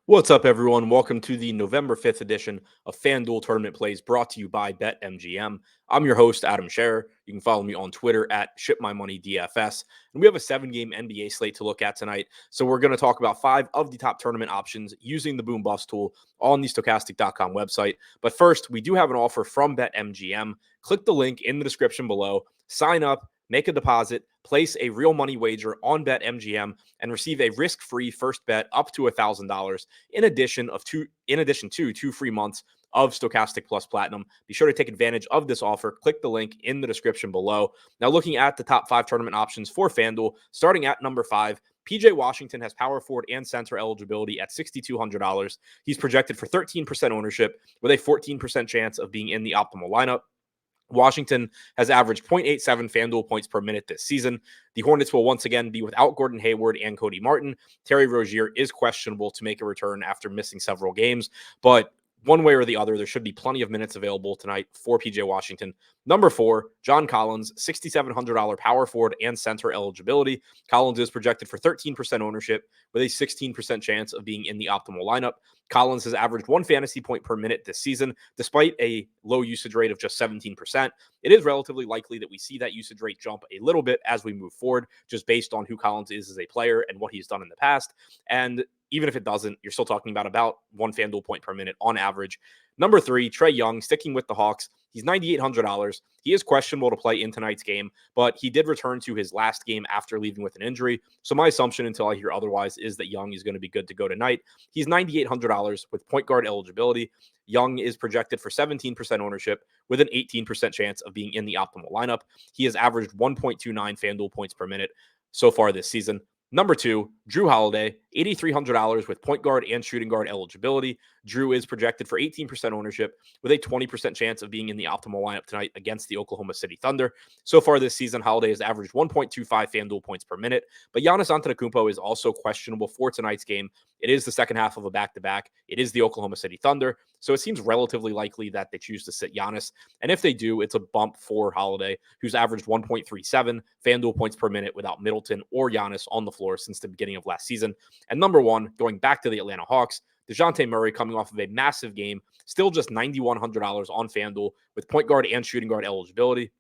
What's up, everyone? Welcome to the November 5th edition of FanDuel Tournament Plays brought to you by BetMGM. I'm your host, Adam Scherer. You can follow me on Twitter at ShipMyMoney DFS. And we have a 7-game NBA slate to look at tonight. So we're going to talk about 5 of the top tournament options using the Boom Bust tool on the Stokastic.com website. But first, we do have an offer from BetMGM. Click the link in the description below, sign up, make a deposit, place a real money wager on BetMGM, and receive a risk-free first bet up to $1,000 in addition to 2 free months of Stokastic Plus Platinum. Be sure to take advantage of this offer. Click the link in the description below. Now, looking at the top 5 tournament options for FanDuel, starting at number 5, PJ Washington has power forward and center eligibility at $6,200. He's projected for 13% ownership with a 14% chance of being in the optimal lineup. Washington has averaged 0.87 FanDuel points per minute this season. The Hornets will once again be without Gordon Hayward and Cody Martin. Terry Rozier is questionable to make a return after missing several games, but one way or the other, there should be plenty of minutes available tonight for PJ Washington. Number 4, John Collins, $6,700 power forward and center eligibility. Collins is projected for 13% ownership with a 16% chance of being in the optimal lineup. Collins has averaged 1 fantasy point per minute this season, despite a low usage rate of just 17%. It is relatively likely that we see that usage rate jump a little bit as we move forward, just based on who Collins is as a player and what he's done in the past. And even if it doesn't, you're still talking about 1 FanDuel point per minute on average. Number 3, Trae Young, sticking with the Hawks. He's $9,800. He is questionable to play in tonight's game, but he did return to his last game after leaving with an injury. So my assumption, until I hear otherwise, is that Young is going to be good to go tonight. He's $9,800 with point guard eligibility. Young is projected for 17% ownership with an 18% chance of being in the optimal lineup. He has averaged 1.29 FanDuel points per minute so far this season. Number 2, Drew Holiday, $8,300 with point guard and shooting guard eligibility. Drew is projected for 18% ownership with a 20% chance of being in the optimal lineup tonight against the Oklahoma City Thunder. So far this season, Holiday has averaged 1.25 FanDuel points per minute, but Giannis Antetokounmpo is also questionable for tonight's game. It is the second half of a back-to-back. It is the Oklahoma City Thunder, so it seems relatively likely that they choose to sit Giannis. And if they do, it's a bump for Holiday, who's averaged 1.37 FanDuel points per minute without Middleton or Giannis on the floor since the beginning of last season. And number 1, going back to the Atlanta Hawks, DeJounte Murray coming off of a massive game, still just $9,100 on FanDuel with point guard and shooting guard eligibility.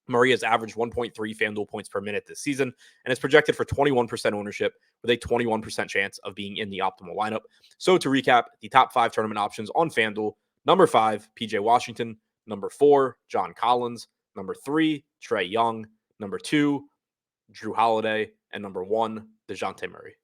Murray has averaged 1.3 FanDuel points per minute this season and is projected for 21% ownership with a 21% chance of being in the optimal lineup. So to recap, the top 5 tournament options on FanDuel: number 5, PJ Washington; number 4, John Collins; number 3, Trae Young; number 2, Drew Holiday; and number 1, DeJounte Murray.